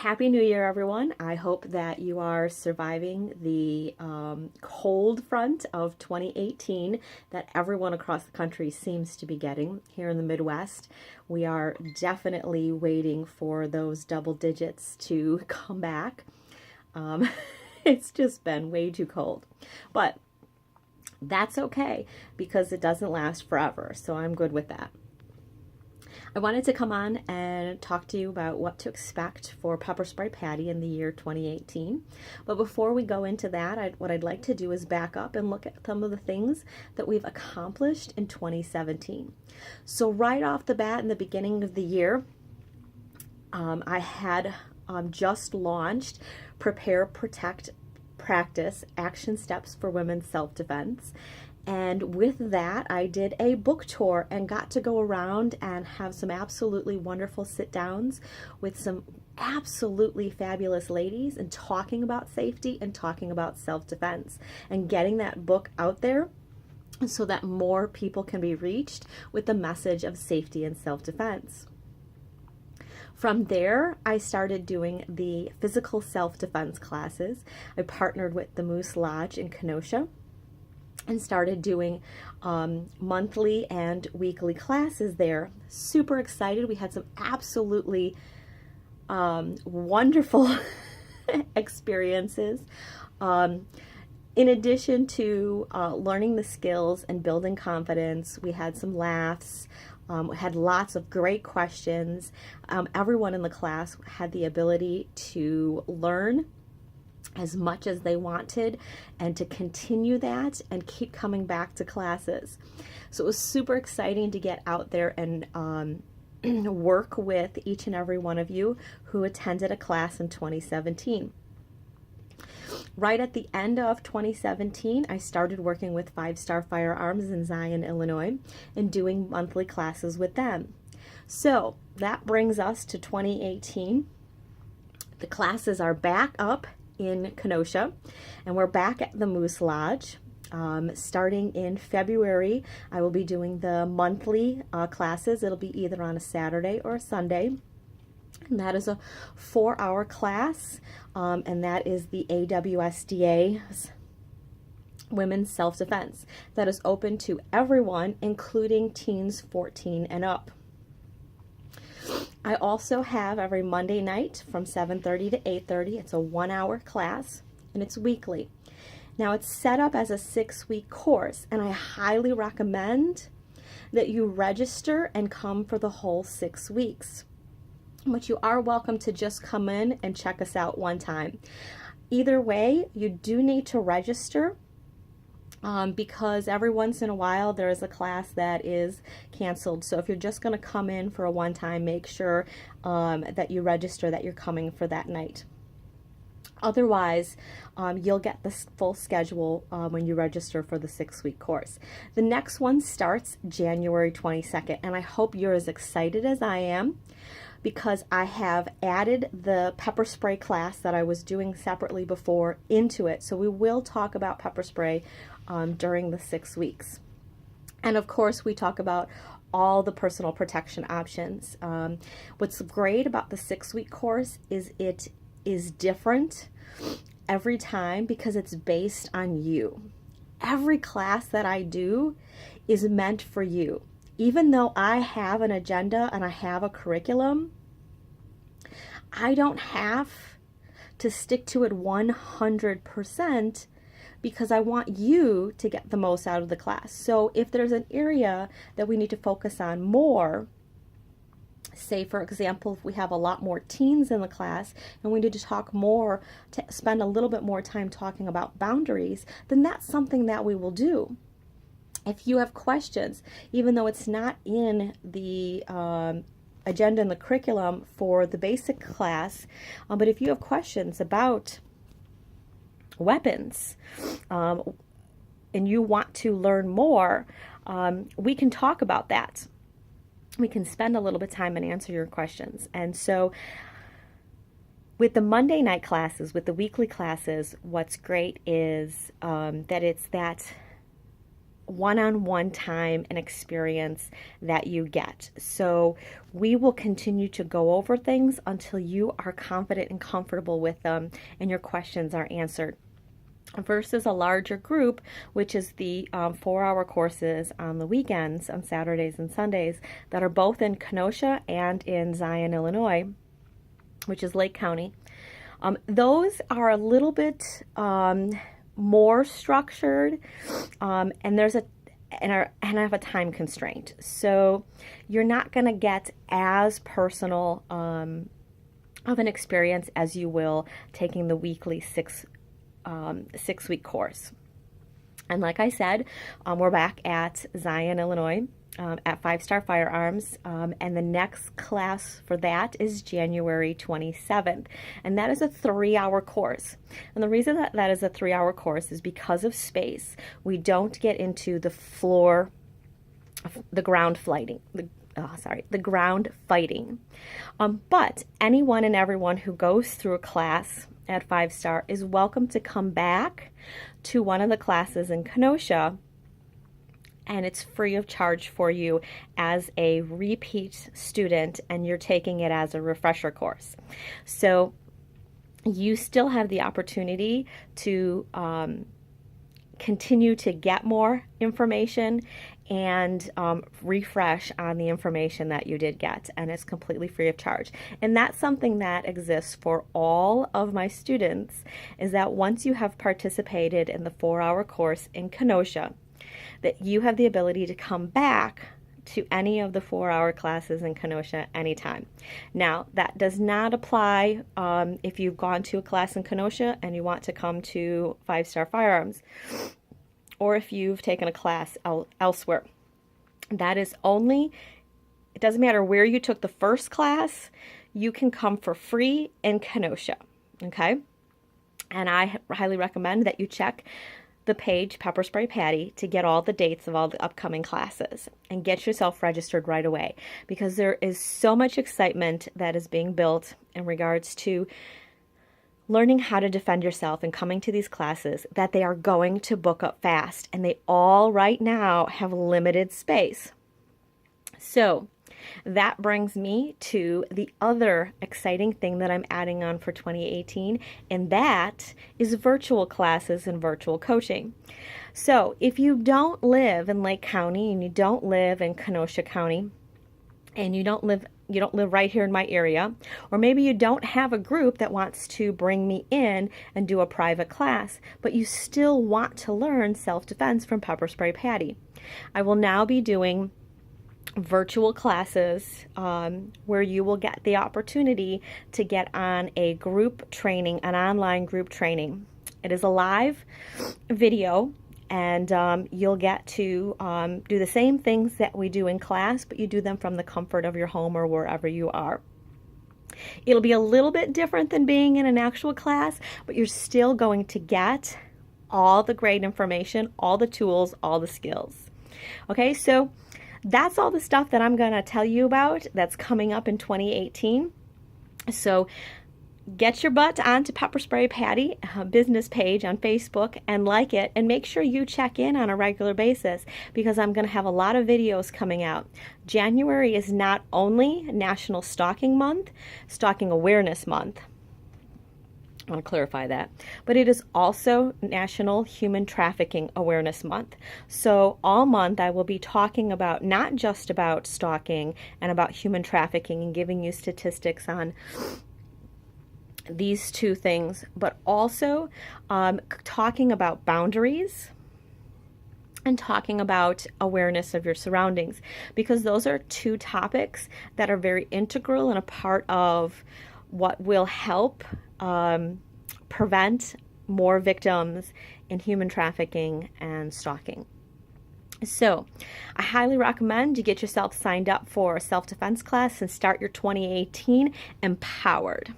Happy New Year, everyone. I hope that you are surviving the cold front of 2018 that everyone across the country seems to be getting. Here in the Midwest, we are definitely waiting for those double digits to come back. It's just been way too cold. But that's okay because it doesn't last forever, so I'm good with that. I wanted to come on and talk to you about what to expect for Pepper Spray Patty in the year 2018. But before we go into that, what I'd like to do is back up and look at some of the things that we've accomplished in 2017. So right off the bat in the beginning of the year, I had just launched Prepare, Protect, Practice Action Steps for Women's Self-Defense. And with that, I did a book tour and got to go around and have some absolutely wonderful sit-downs with some absolutely fabulous ladies and talking about safety and talking about self-defense and getting that book out there so that more people can be reached with the message of safety and self-defense. From there, I started doing the physical self-defense classes. I partnered with the Moose Lodge in Kenosha and started doing monthly and weekly classes there. Super excited. We had some absolutely wonderful experiences. In addition to learning the skills and building confidence, we had some laughs. We had lots of great questions. Everyone in the class had the ability to learn as much as they wanted and to continue that and keep coming back to classes. So it was super exciting to get out there and work with each and every one of you who attended a class in 2017. Right at the end of 2017, I started working with 5 Star Firearms in Zion, Illinois, and doing monthly classes with them. So that brings us to 2018. The classes are back up in Kenosha, and we're back at the Moose Lodge. Starting in February, I will be doing the monthly classes. It'll be either on a Saturday or a Sunday. And that is a 4-hour class, and that is the AWSDA's Women's Self-Defense. That is open to everyone, including teens 14 and up. I also have every Monday night from 7:30 to 8:30. It's a 1-hour class, and it's weekly. Now, it's set up as a 6-week course, and I highly recommend that you register and come for the whole 6 weeks. But you are welcome to just come in and check us out one time. Either way, you do need to register because every once in a while there is a class that is canceled. So if you're just going to come in for a one-time, make sure that you register that you're coming for that night. Otherwise, you'll get the full schedule when you register for the 6-week course. The next one starts January 22nd, and I hope you're as excited as I am, because I have added the pepper spray class that I was doing separately before into it. So we will talk about pepper spray during the 6 weeks. And of course, we talk about all the personal protection options. What's great about the 6-week course is it is different every time because it's based on you. Every class that I do is meant for you. Even though I have an agenda and I have a curriculum, I don't have to stick to it 100% because I want you to get the most out of the class. So if there's an area that we need to focus on more, say for example, if we have a lot more teens in the class and we need to talk more, to spend a little bit more time talking about boundaries, then that's something that we will do. If you have questions, even though it's not in the agenda and the curriculum for the basic class, but if you have questions about weapons and you want to learn more, we can talk about that. We can spend a little bit of time and answer your questions. And so with the Monday night classes, with the weekly classes, what's great is that it's that one-on-one time and experience that you get. So we will continue to go over things until you are confident and comfortable with them and your questions are answered. Versus a larger group, which is the 4-hour courses on the weekends, on Saturdays and Sundays, that are both in Kenosha and in Zion, Illinois, which is Lake County. Those are a little bit more structured, and I have a time constraint. So you're not going to get as personal of an experience as you will taking the weekly 6-week course. And like I said, we're back at Zion, Illinois, at 5-Star Firearms, and the next class for that is January 27th, and that is a 3-hour course. And the reason that that is a 3-hour course is because of space. We don't get into the ground fighting. But anyone and everyone who goes through a class at 5-Star is welcome to come back to one of the classes in Kenosha, and it's free of charge for you as a repeat student, and you're taking it as a refresher course. So you still have the opportunity to continue to get more information and refresh on the information that you did get, and it's completely free of charge. And that's something that exists for all of my students, is that once you have participated in the 4-hour course in Kenosha, that you have the ability to come back to any of the 4-hour classes in Kenosha anytime. Now, that does not apply if you've gone to a class in Kenosha and you want to come to 5-Star Firearms, or if you've taken a class elsewhere. That is only, it doesn't matter where you took the first class, you can come for free in Kenosha, okay? And I highly recommend that you check the page Pepper Spray Patty to get all the dates of all the upcoming classes and get yourself registered right away, because there is so much excitement that is being built in regards to learning how to defend yourself and coming to these classes that they are going to book up fast, and they all right now have limited space. So that brings me to the other exciting thing that I'm adding on for 2018, and that is virtual classes and virtual coaching. So if you don't live in Lake County and you don't live in Kenosha County, and you don't live right here in my area, or maybe you don't have a group that wants to bring me in and do a private class, but you still want to learn self-defense from Pepper Spray Patty, I will now be doing virtual classes where you will get the opportunity to get on a group training, an online group training. It is a live video, and you'll get to do the same things that we do in class, but you do them from the comfort of your home or wherever you are. It'll be a little bit different than being in an actual class, but you're still going to get all the great information, all the tools, all the skills. Okay, so that's all the stuff that I'm going to tell you about that's coming up in 2018. So get your butt onto Pepper Spray Patty business page on Facebook and like it, and make sure you check in on a regular basis, because I'm going to have a lot of videos coming out. January is not only National Stalking Month, Stalking Awareness Month. I want to clarify that, but it is also National Human Trafficking Awareness Month. So all month I will be talking about not just about stalking and about human trafficking and giving you statistics on these two things, but also talking about boundaries and talking about awareness of your surroundings, because those are two topics that are very integral and a part of what will help prevent more victims in human trafficking and stalking. So I highly recommend you get yourself signed up for a self-defense class and start your 2018 empowered.